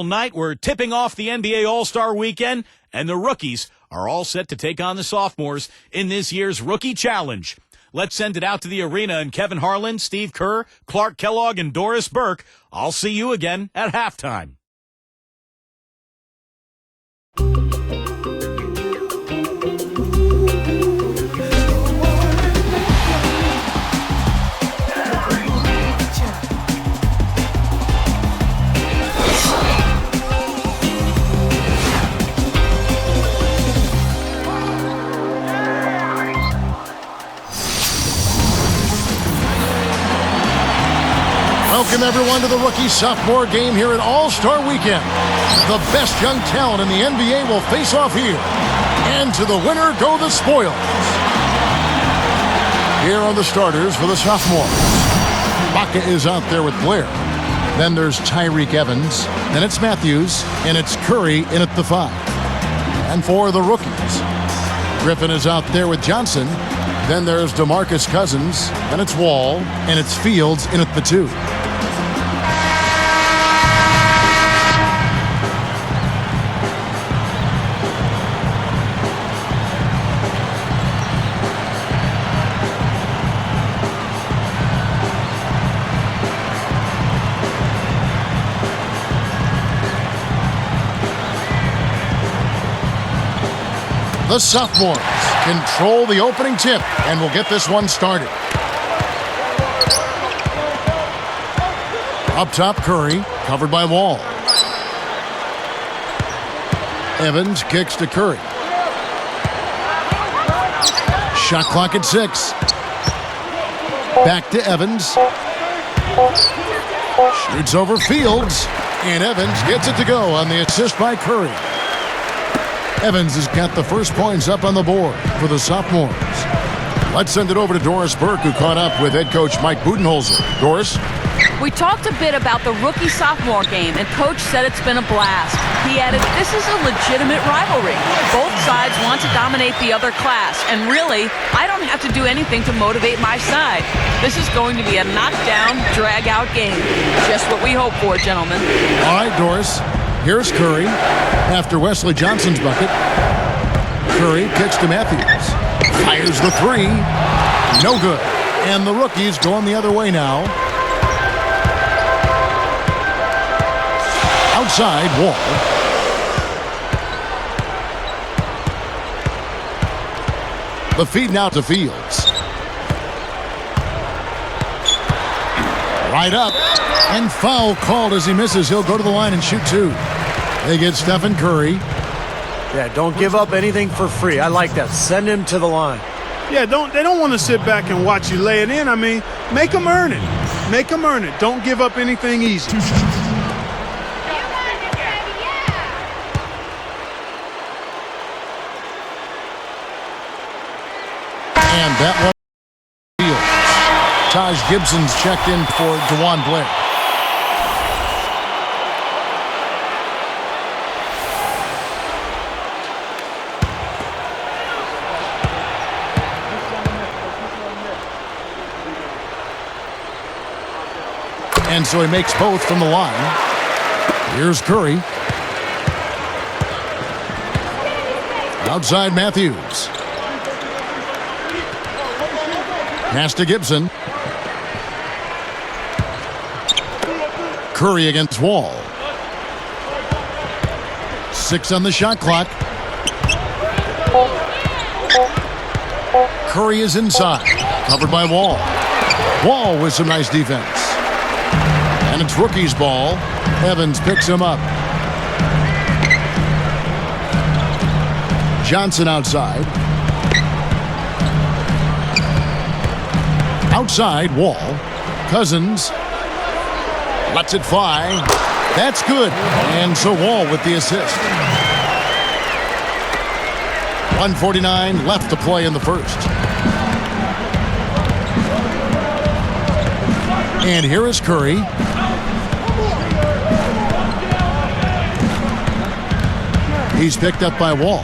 Night, we're tipping off the NBA All-Star Weekend, and the rookies are all set to take on the sophomores in this year's Rookie Challenge. Let's send it out to the arena, and Kevin Harlan, Steve Kerr, Clark Kellogg, and Doris Burke, I'll see you again at halftime. Welcome, everyone, to the Rookie-Sophomore game here at All-Star Weekend. The best young talent in the NBA will face off here. And to the winner go the spoils. Here are the starters for the sophomores. Baca is out there with Blair. Then there's Tyreke Evans. Then it's Matthews. And it's Curry in at the 5. And for the rookies, Griffin is out there with Johnson. Then there's DeMarcus Cousins. Then it's Wall. And it's Fields in at the 2. The sophomores control the opening tip and will get this one started. Up top, Curry, covered by Wall. Evans kicks to Curry. Shot clock at 6. Back to Evans. Shoots over Fields, and Evans gets it to go on the assist by Curry. Evans has got the first points up on the board for the sophomores. Let's send it over to Doris Burke, who caught up with head coach Mike Budenholzer. Doris? We talked a bit about the rookie-sophomore game, and Coach said it's been a blast. He added, this is a legitimate rivalry. Both sides want to dominate the other class, and really, I don't have to do anything to motivate my side. This is going to be a knockdown, drag-out game. Just what we hope for, gentlemen. All right, Doris. Here's Curry after Wesley Johnson's bucket. Curry kicks to Matthews. Fires the 3. No good. And the rookies going the other way now. Outside, Wall. The feed now to Fields. Right up. And foul called as he misses. He'll go to the line and shoot 2. They get Stephen Curry. Yeah, don't give up anything for free. I like that. Send him to the line. Yeah, they don't want to sit back and watch you lay it in. I mean, make them earn it. Make them earn it. Don't give up anything easy. And that one. Taj Gibson's checked in for DeJuan Blair. And so he makes both from the line. Here's Curry. Outside Matthews. Pass to Gibson. Curry against Wall. 6 on the shot clock. Curry is inside. Covered by Wall. Wall with some nice defense. And it's rookie's ball. Evans picks him up. Johnson outside. Outside, Wall. Cousins lets it fly. That's good. And so Wall with the assist. 1:49 left to play in the first. And here is Curry. He's picked up by Wall.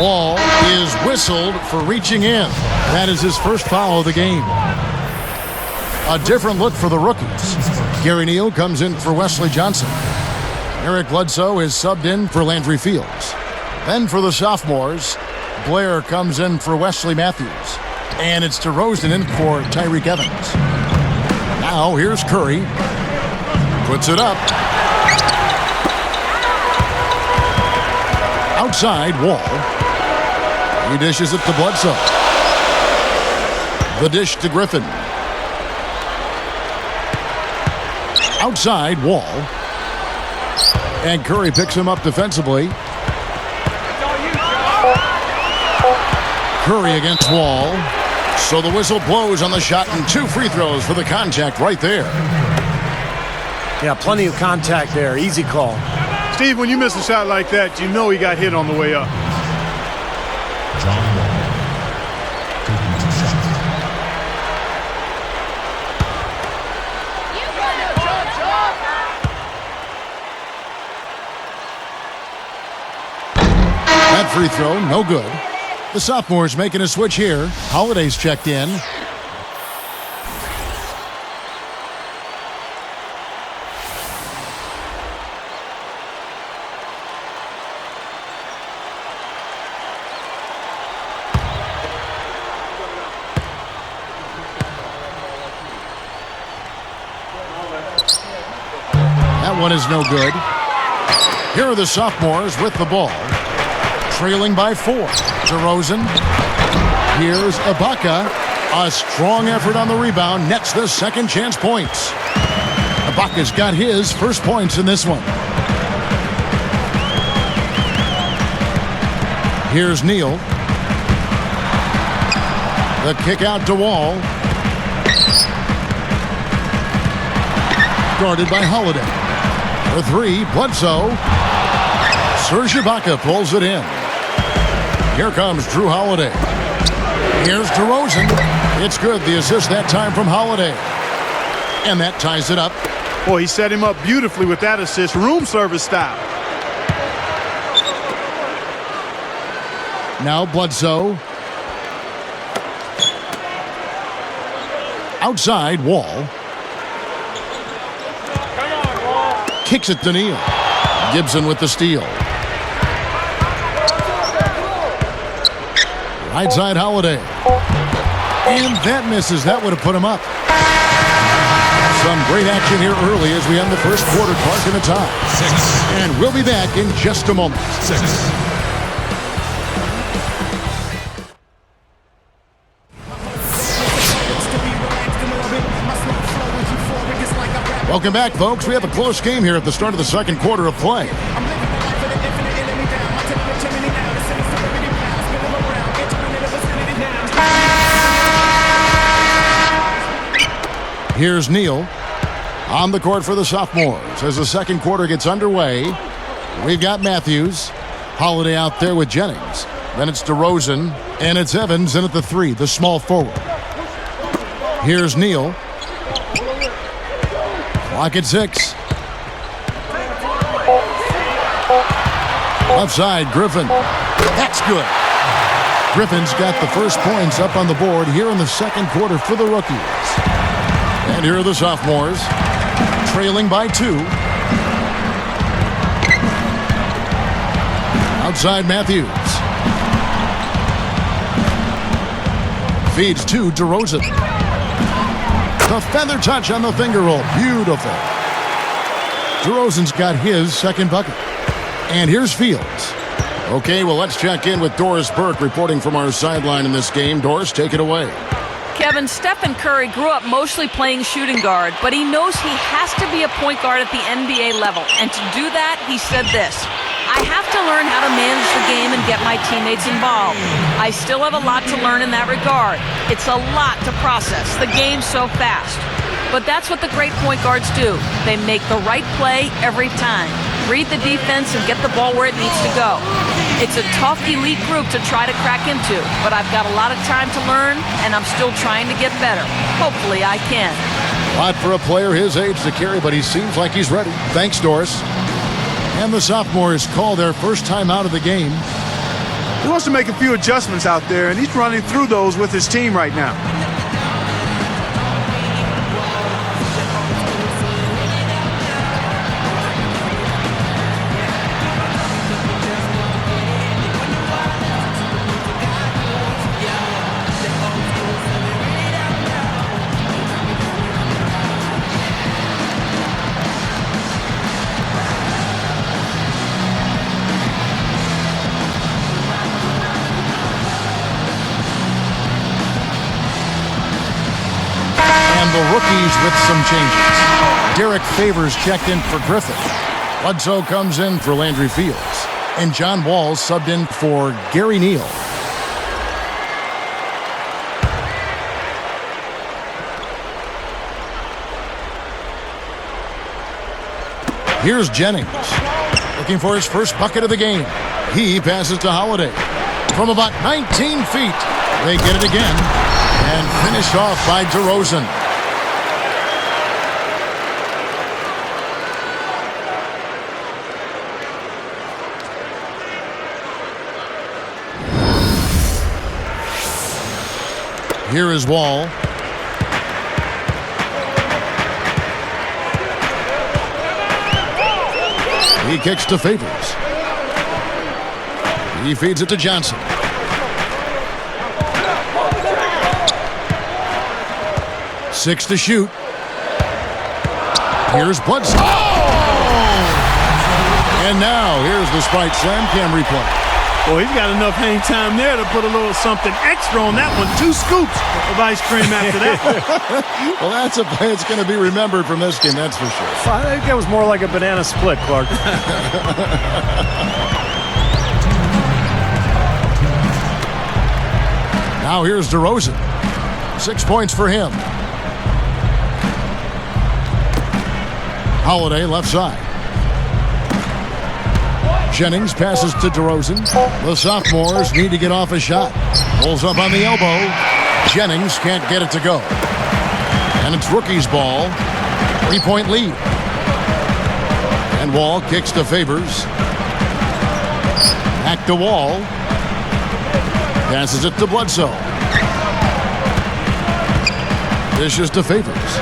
Wall is whistled for reaching in. That is his first foul of the game. A different look for the rookies. Gary Neal comes in for Wesley Johnson. Eric Bledsoe is subbed in for Landry Fields. Then for the sophomores, Blair comes in for Wesley Matthews. And it's DeRozan in for Tyreek Evans. Now here's Curry. Puts it up. Outside, Wall. He dishes it to Bledsoe. The dish to Griffin. Outside, Wall. And Curry picks him up defensively. Curry against Wall. So the whistle blows on the shot and 2 free throws for the contact right there. Yeah, plenty of contact there. Easy call. Steve, when you miss a shot like that, you know he got hit on the way up. That free throw, no good. The sophomores making a switch here. Holiday's checked in. That one is no good. Here are the sophomores with the ball. Trailing by 4. DeRozan. Here's Ibaka. A strong effort on the rebound. Nets the second chance points. Ibaka's got his first points in this one. Here's Neal. The kick out to Wall. Guarded by Holiday. For 3, Bledsoe. Serge Ibaka pulls it in. Here comes Drew Holiday. Here's DeRozan. It's good. The assist that time from Holiday. And that ties it up. Boy, he set him up beautifully with that assist. Room service style. Now Bledsoe. Outside, Wall. Kicks it to Neal. Gibson with the steal. Right side, Holiday. And that misses. That would have put him up. Some great action here early as we end the first quarter, Clark in the tie. 6. And we'll be back in just a moment. 6. Welcome back, folks. We have a close game here at the start of the second quarter of play. Here's Neal on the court for the sophomores as the second quarter gets underway. We've got Matthews, Holiday out there with Jennings. Then it's DeRozan, and it's Evans in at the 3, the small forward. Here's Neal. Clock at 6. Left side, Griffin. That's good. Griffin's got the first points up on the board here in the second quarter for the rookies. And here are the sophomores, trailing by 2. Outside Matthews. Feeds to DeRozan. The feather touch on the finger roll. Beautiful. DeRozan's got his second bucket. And here's Fields. Okay, well, let's check in with Doris Burke reporting from our sideline in this game. Doris, take it away. Kevin, Stephen Curry grew up mostly playing shooting guard, but he knows he has to be a point guard at the NBA level. And to do that, he said this: I have to learn how to manage the game and get my teammates involved. I still have a lot to learn in that regard. It's a lot to process. The game's so fast. But that's what the great point guards do. They make the right play every time. Read the defense and get the ball where it needs to go. It's a tough elite group to try to crack into, but I've got a lot of time to learn, and I'm still trying to get better. Hopefully I can. A lot for a player his age to carry, but he seems like he's ready. Thanks, Doris. And the sophomores call their first time out of the game. He wants to make a few adjustments out there, and he's running through those with his team right now. Jennings with some changes. Derek Favors checked in for Griffin. Bledsoe comes in for Landry Fields. And John Wall subbed in for Gary Neal. Here's Jennings, looking for his first bucket of the game. He passes to Holiday. From about 19 feet, they get it again, and finished off by DeRozan. Here is Wall. He kicks to Favors. He feeds it to Johnson. Six to shoot. Here's Bledsoe. Oh! And now here's the Sprite Slam Cam replay. Well, he's got enough hang time there to put a little something extra on that one. 2 scoops of ice cream after that one. Well, that's a play that's going to be remembered from this game, that's for sure. I think that was more like a banana split, Clark. Now here's DeRozan. 6 points for him. Holiday left side. Jennings passes to DeRozan. The sophomores need to get off a shot. Pulls up on the elbow. Jennings can't get it to go. And it's rookie's ball. 3-point lead. And Wall kicks to Favors. Back to Wall. Passes it to Bledsoe. Dishes to Favors.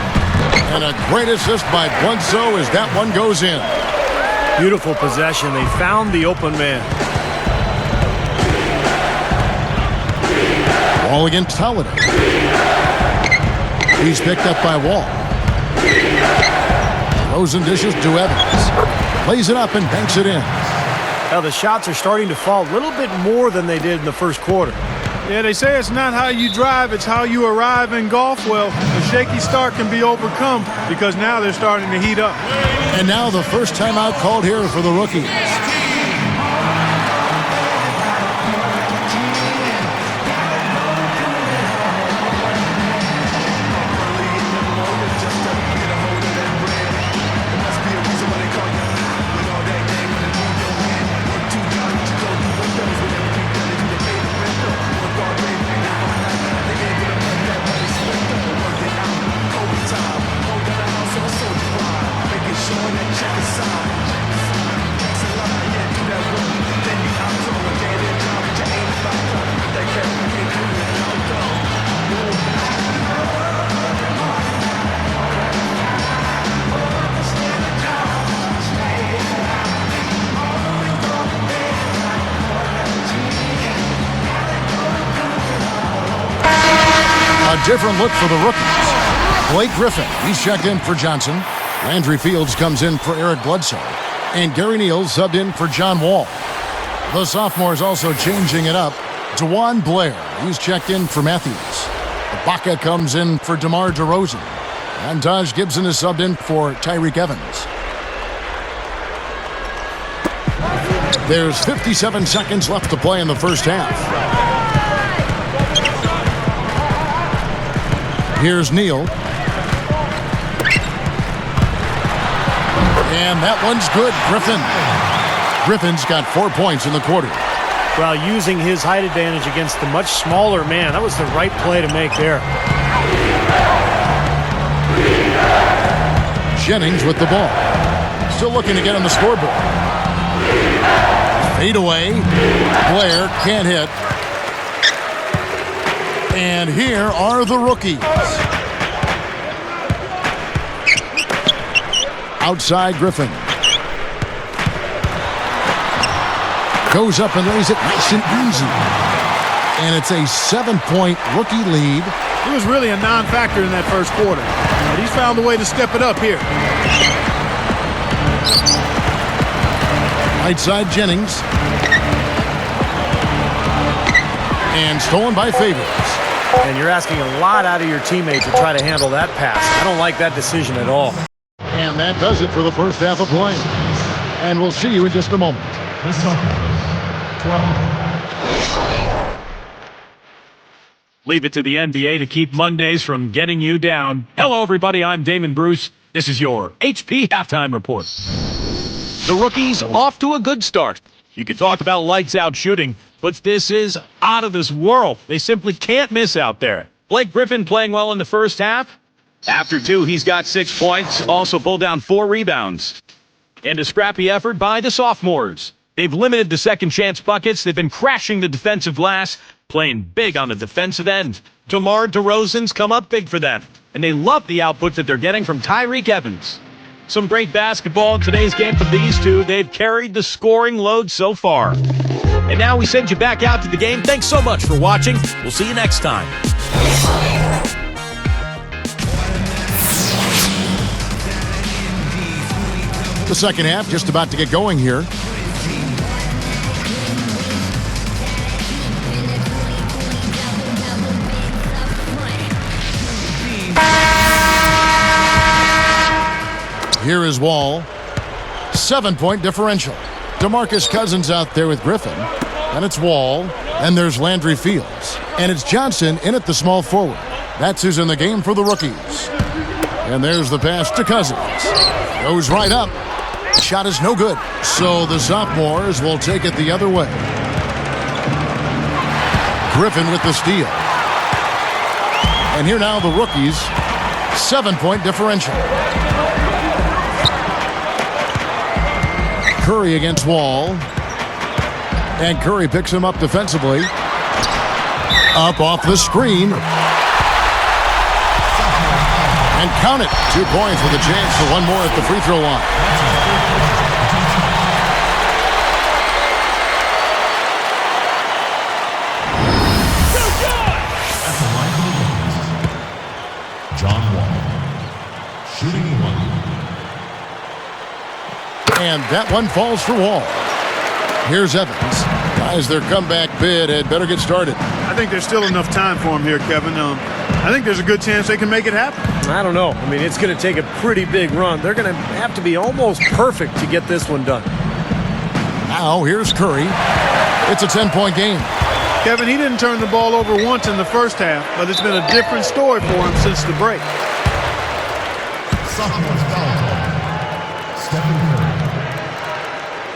And a great assist by Bledsoe as that one goes in. Beautiful possession. They found the open man. Wall against Holiday. He's picked up by Wall. Rosen dishes to Evans. Plays it up and banks it in. Now the shots are starting to fall a little bit more than they did in the first quarter. Yeah, they say it's not how you drive, it's how you arrive in golf. Well, a shaky start can be overcome because now they're starting to heat up. And now the first timeout called here for the rookies. Different look for the rookies. Blake Griffin, he's checked in for Johnson. Landry Fields comes in for Eric Bledsoe. And Gary Neal subbed in for John Wall. The sophomores also changing it up. DeJuan Blair, he's checked in for Matthews. Ibaka comes in for DeMar DeRozan. And Taj Gibson is subbed in for Tyreek Evans. There's 57 seconds left to play in the first half. Here's Neal. And that one's good. Griffin's got 4 points in the quarter. Well, using his height advantage against the much smaller man, that was the right play to make there. Jennings with the ball. Still looking to get on the scoreboard. Fade away. Blair can't hit. And here are the rookies. Outside Griffin. Goes up and lays it nice and easy. And it's a 7-point rookie lead. He was really a non-factor in that first quarter. But he's found a way to step it up here. Right side Jennings. And stolen by Favors. And you're asking a lot out of your teammate to try to handle that pass. I don't like that decision at all. And that does it for the first half of play. And we'll see you in just a moment. Leave it to the NBA to keep Mondays from getting you down. Hello, everybody. I'm Damon Bruce. This is your HP Halftime Report. The rookies off to a good start. You can talk about lights out shooting, but this is out of this world. They simply can't miss out there. Blake Griffin playing well in the first half. After 2, he's got 6 points, also pulled down 4 rebounds. And a scrappy effort by the sophomores. They've limited the second chance buckets. They've been crashing the defensive glass, playing big on the defensive end. DeMar DeRozan's come up big for them, and they love the output that they're getting from Tyreek Evans. Some great basketball in today's game from these two. They've carried the scoring load so far. And now we send you back out to the game. Thanks so much for watching. We'll see you next time. The second half just about to get going here. Here is Wall. 7-point differential. DeMarcus Cousins out there with Griffin. And it's Wall. And there's Landry Fields. And it's Johnson in at the small forward. That's who's in the game for the rookies. And there's the pass to Cousins. Goes right up. Shot is no good. So the sophomores will take it the other way. Griffin with the steal. And here now the rookies. 7-point differential. Curry against Wall. And Curry picks him up defensively. Up off the screen. And count it. 2 points with a chance for one more at the free throw line. John Wall. Shooting 1. And that one falls for Wall. Here's Evans. Guys, their comeback bid had better get started. I think there's still enough time for him here, Kevin. I think there's a good chance they can make it happen. I don't know. I mean, it's going to take a pretty big run. They're going to have to be almost perfect to get this one done. Now, here's Curry. It's a 10-point game. Kevin, he didn't turn the ball over once in the first half, but it's been a different story for him since the break. Sophomores foul call. Stephen Curry.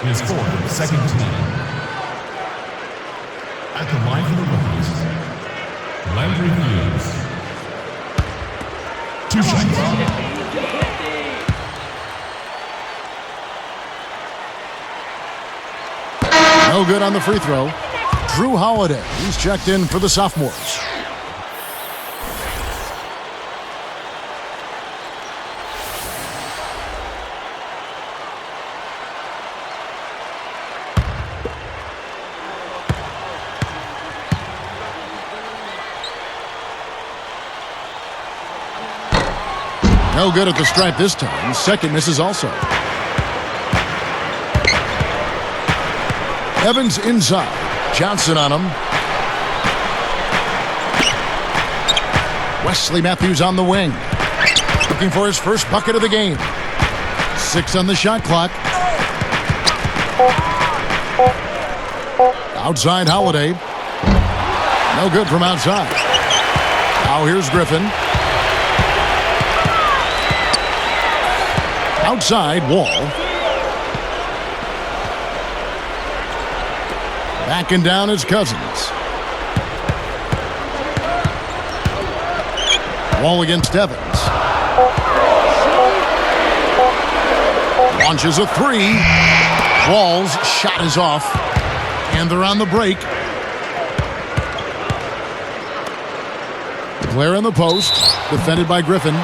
His 4th, second team. At the line for the rookies, Landry Fields. 2 shots. No good on the free throw. Drew Holiday. He's checked in for the sophomores. No good at the stripe this time. Second misses also. Evans inside. Johnson on him. Wesley Matthews on the wing. Looking for his first bucket of the game. 6 on the shot clock. Outside Holiday. No good from outside. Now here's Griffin. Outside Wall. Backing down is Cousins. Wall against Evans. Launches a 3. Wall's shot is off. And they're on the break. Blair in the post. Defended by Griffin.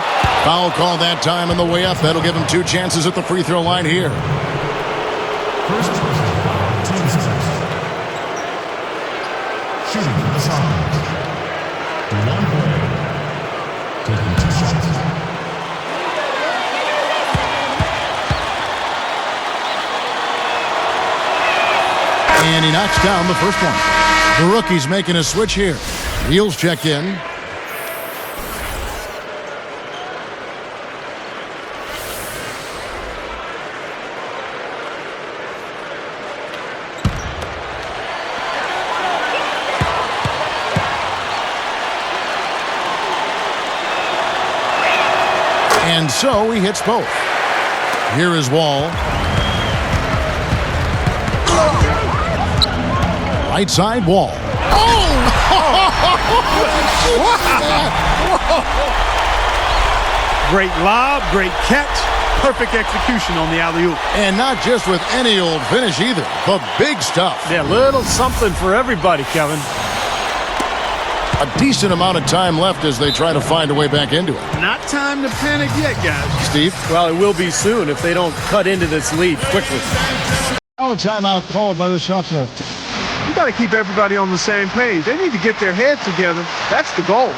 Foul call that time on the way up. That'll give him 2 chances at the free throw line here. First person, team 6. Shooting for the Sophomores. 1 player. Taking 2 shots. And he knocks down the first one. The rookie's making a switch here. Heels check in. And so he hits both. Here is Wall. Right side, Wall. Great lob, great catch, perfect execution on the alley-oop. And not just with any old finish either, but big stuff. Yeah, little something for everybody, Kevin. A decent amount of time left as they try to find a way back into it. Not time to panic yet, guys. Steve? Well, it will be soon if they don't cut into this lead quickly. Oh, timeout called by the Sophomores. You got to keep everybody on the same page. They need to get their heads together. That's the goal.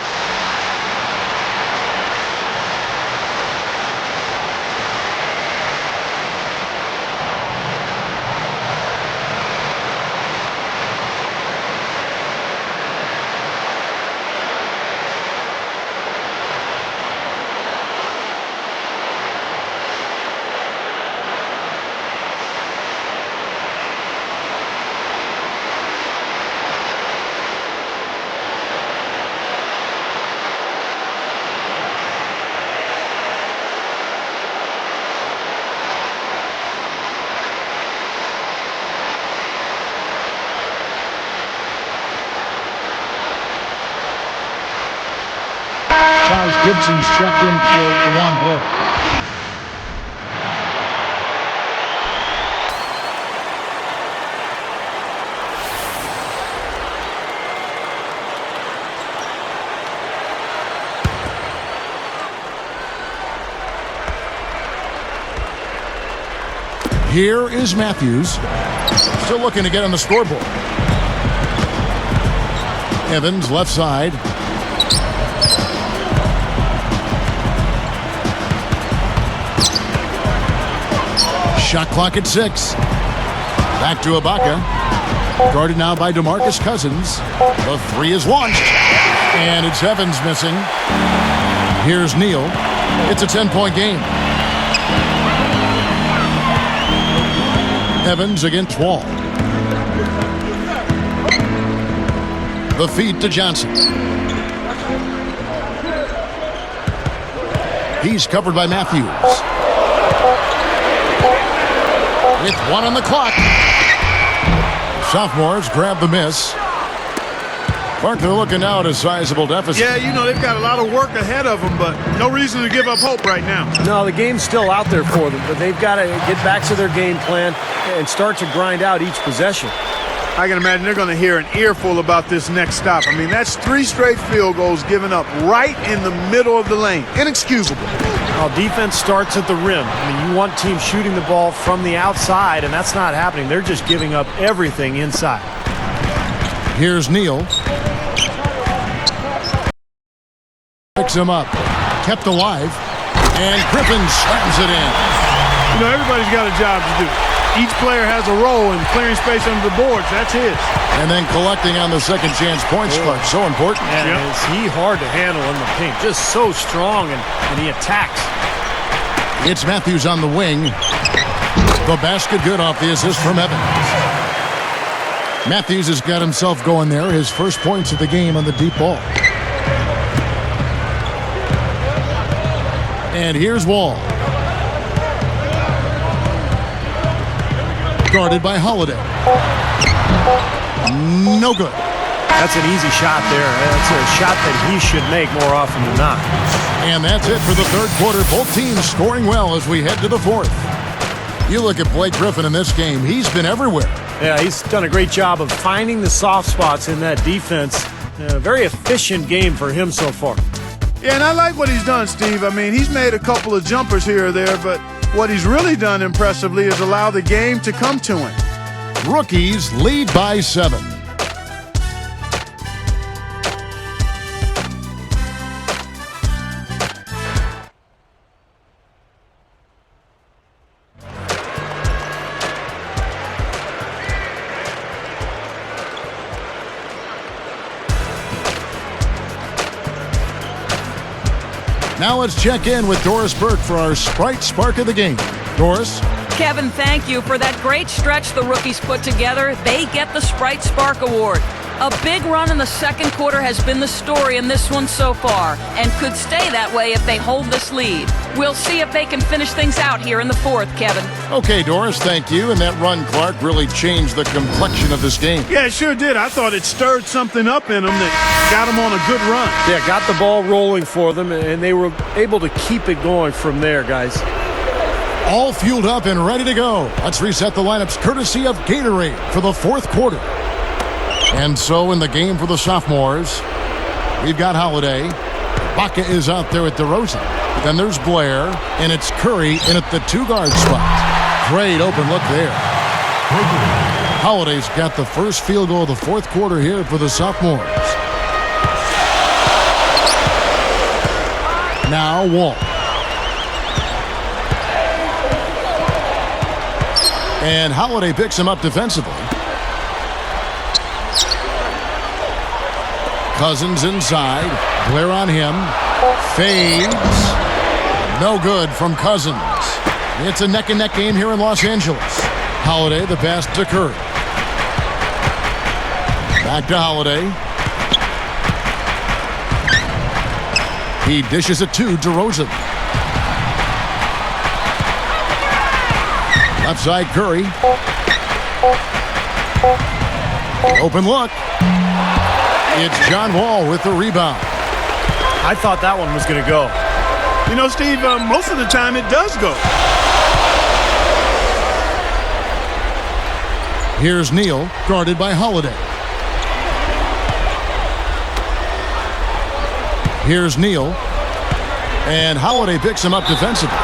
Charles Gibson's checked in for the one hit. Here is Matthews. Still looking to get on the scoreboard. Evans, left side. Shot clock at 6. Back to Ibaka. Guarded now by DeMarcus Cousins. The three is launched. And it's Evans missing. Here's Neal. It's a 10-point game. Evans against Wall. The feed to Johnson. He's covered by Matthews. With one on the clock. Sophomores grab the miss. Clark, they're looking now at a sizable deficit. Yeah, you know, they've got a lot of work ahead of them, but no reason to give up hope right now. No, the game's still out there for them, but they've got to get back to their game plan and start to grind out each possession. I can imagine they're going to hear an earful about this next stop. I mean, that's 3 straight field goals given up right in the middle of the lane. Inexcusable. Well, defense starts at the rim. I mean, you want teams shooting the ball from the outside, and that's not happening. They're just giving up everything inside. Here's Neal. Picks him up. Kept alive. And Griffin slams it in. You know, everybody's got a job to do. Each player has a role in clearing space under the boards. That's his. And then collecting on the second chance points, Clark. So important. And is he hard to handle in the paint. Just so strong, and he attacks. It's Matthews on the wing. The basket good off the assist from Evans. Matthews has got himself going there. His first points of the game on the deep ball. And here's Wall. Guarded by Holiday. No good. That's an easy shot there. That's a shot that he should make more often than not. And that's it for the third quarter. Both teams scoring well as we head to the fourth. You look at Blake Griffin in this game. He's been everywhere. Yeah, he's done a great job of finding the soft spots in that defense. Very efficient game for him so far. Yeah, and I like what he's done, Steve. I mean, he's made a couple of jumpers here or there, but what he's really done impressively is allow the game to come to him. Rookies lead by 7. Now let's check in with Doris Burke for our Sprite Spark of the game. Doris? Kevin, thank you for that great stretch the rookies put together. They get the Sprite Spark Award. A big run in the second quarter has been the story in this one so far, and could stay that way if they hold this lead. We'll see if they can finish things out here in the fourth, Kevin. Okay, Doris, thank you. And that run, Clark, really changed the complexion of this game. Yeah, it sure did. I thought it stirred something up in them that got them on a good run. Yeah, got the ball rolling for them, and they were able to keep it going from there, guys. All fueled up and ready to go. Let's reset the lineups courtesy of Gatorade for the fourth quarter. And so in the game for the sophomores, we've got Holiday. Baca is out there at DeRozan. Then there's Blair, and it's Curry in at the two-guard spot. Great open look there. Holiday's got the first field goal of the fourth quarter here for the sophomores. Now Wall. And Holiday picks him up defensively. Cousins inside. Blair on him. Fades. No good from Cousins. It's a neck-and-neck game here in Los Angeles. Holiday, the pass to Curry. Back to Holiday. He dishes it to DeRozan. Left side Curry. Open look. It's John Wall with the rebound. I thought that one was going to go. You know, Steve, most of the time it does go. Here's Neal, guarded by Holiday. Here's Neal. And Holiday picks him up defensively.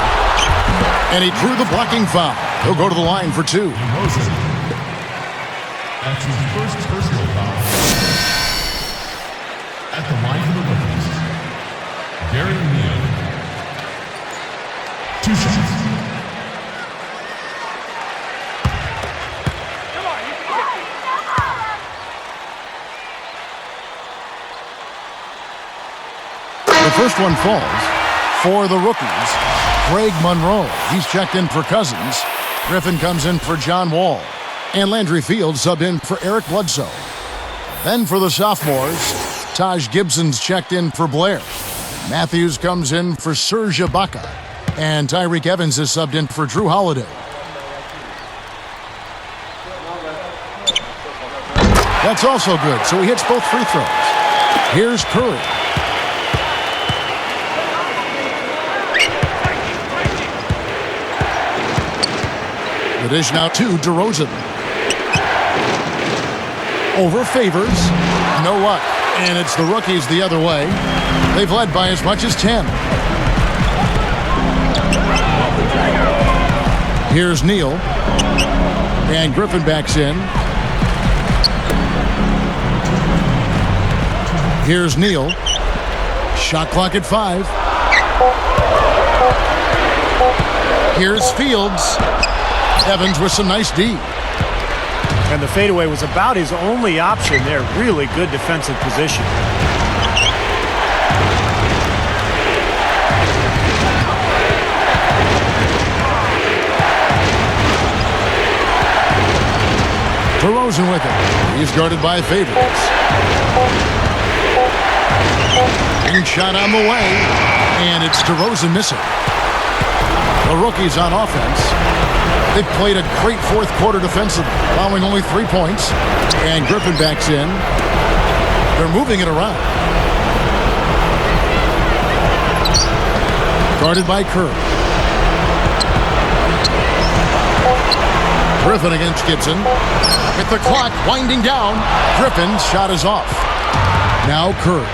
And he drew the blocking foul. He'll go to the line for two. That's his first personal foul. At the line for the rookies, Gary Neal. 2 shots. The first one falls for the rookies. Greg Monroe, he's checked in for Cousins. Griffin comes in for John Wall. And Landry Fields sub in for Eric Bledsoe. Then for the sophomores, Taj Gibson's checked in for Blair. Matthews comes in for Serge Ibaka. And Tyreek Evans is subbed in for Drew Holiday. That's also good, so he hits both free throws. Here's Curry. The dish now to DeRozan. Over Favors. No luck. And it's the rookies the other way. They've led by as much as 10. Here's Neal. And Griffin backs in. Here's Neal. Shot clock at 5. Here's Fields. Evans with some nice D. And the fadeaway was about his only option there. Really good defensive position. DeRozan with it. He's guarded by Favors. And shot on the way. And it's DeRozan missing. The rookies on offense. They've played a great fourth quarter defensively, allowing only 3 points. And Griffin backs in. They're moving it around. Guarded by Curry. Griffin against Gibson. With the clock winding down, Griffin's shot is off. Now Curry.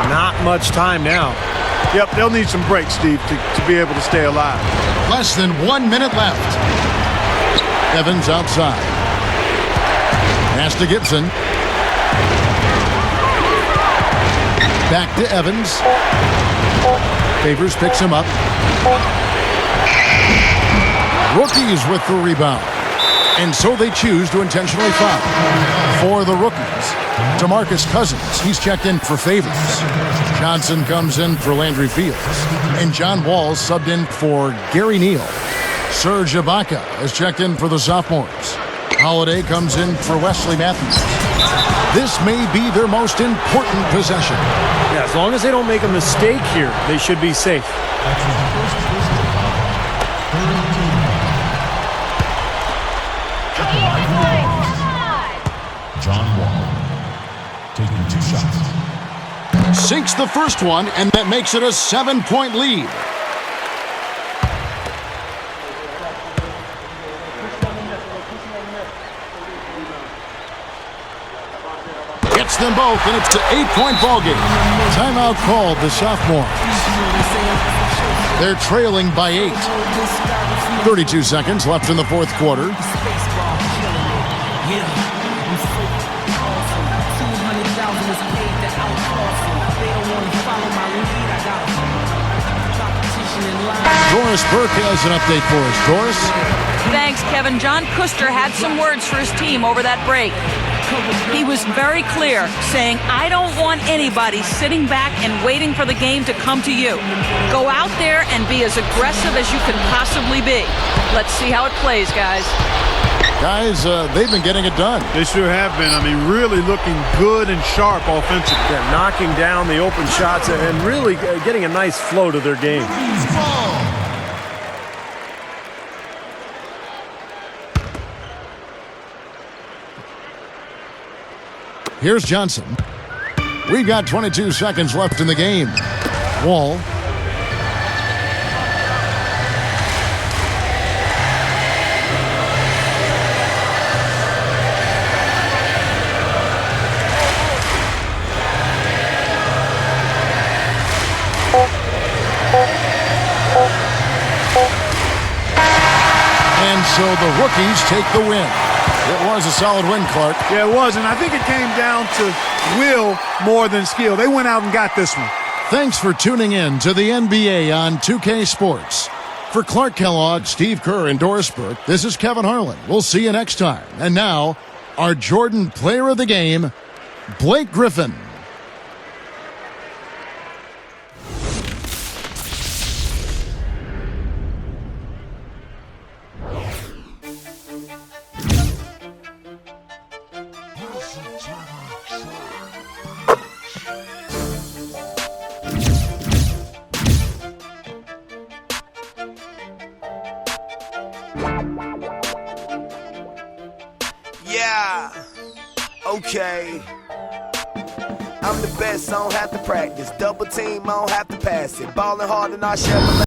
Not much time now. Yep, they'll need some breaks, Steve, to be able to stay alive. Less than 1 minute left. Evans outside. Pass to Gibson. Back to Evans. Favors picks him up. Rookies with the rebound. And so they choose to intentionally foul. For the rookies, DeMarcus Cousins, he's checked in for Favors. Johnson comes in for Landry Fields. And John Wall subbed in for Gary Neal. Serge Ibaka is checked in for the sophomores. Holiday comes in for Wesley Matthews. This may be their most important possession. Yeah, as long as they don't make a mistake here, they should be safe. That's his first personal foul. Third and 2. John Wall taking 2 shots. Sinks the first one, and that makes it a 7-point lead. Gets them both, and it's an 8-point ball game. Timeout called the sophomores. They're trailing by 8. 32 seconds left in the fourth quarter. Doris Burke has an update for us. Doris? Thanks, Kevin. John Kuster had some words for his team over that break. He was very clear, saying, I don't want anybody sitting back and waiting for the game to come to you. Go out there and be as aggressive as you can possibly be. Let's see how it plays, guys. Guys, they've been getting it done. They sure have been. I mean, really looking good and sharp offensively. Yeah, knocking down the open shots and really getting a nice flow to their game. Here's Johnson. We've got 22 seconds left in the game. Wall. And so the rookies take the win. It was a solid win, Clark. Yeah, it was, and I think it came down to will more than skill. They went out and got this one. Thanks for tuning in to the NBA on 2K Sports. For Clark Kellogg, Steve Kerr, and Doris Burke, this is Kevin Harlan. We'll see you next time. And now, our Jordan Player of the Game, Blake Griffin. Yeah, okay. I'm the best, I don't have to practice. Double team, I don't have to pass it. Ballin' hard and I share the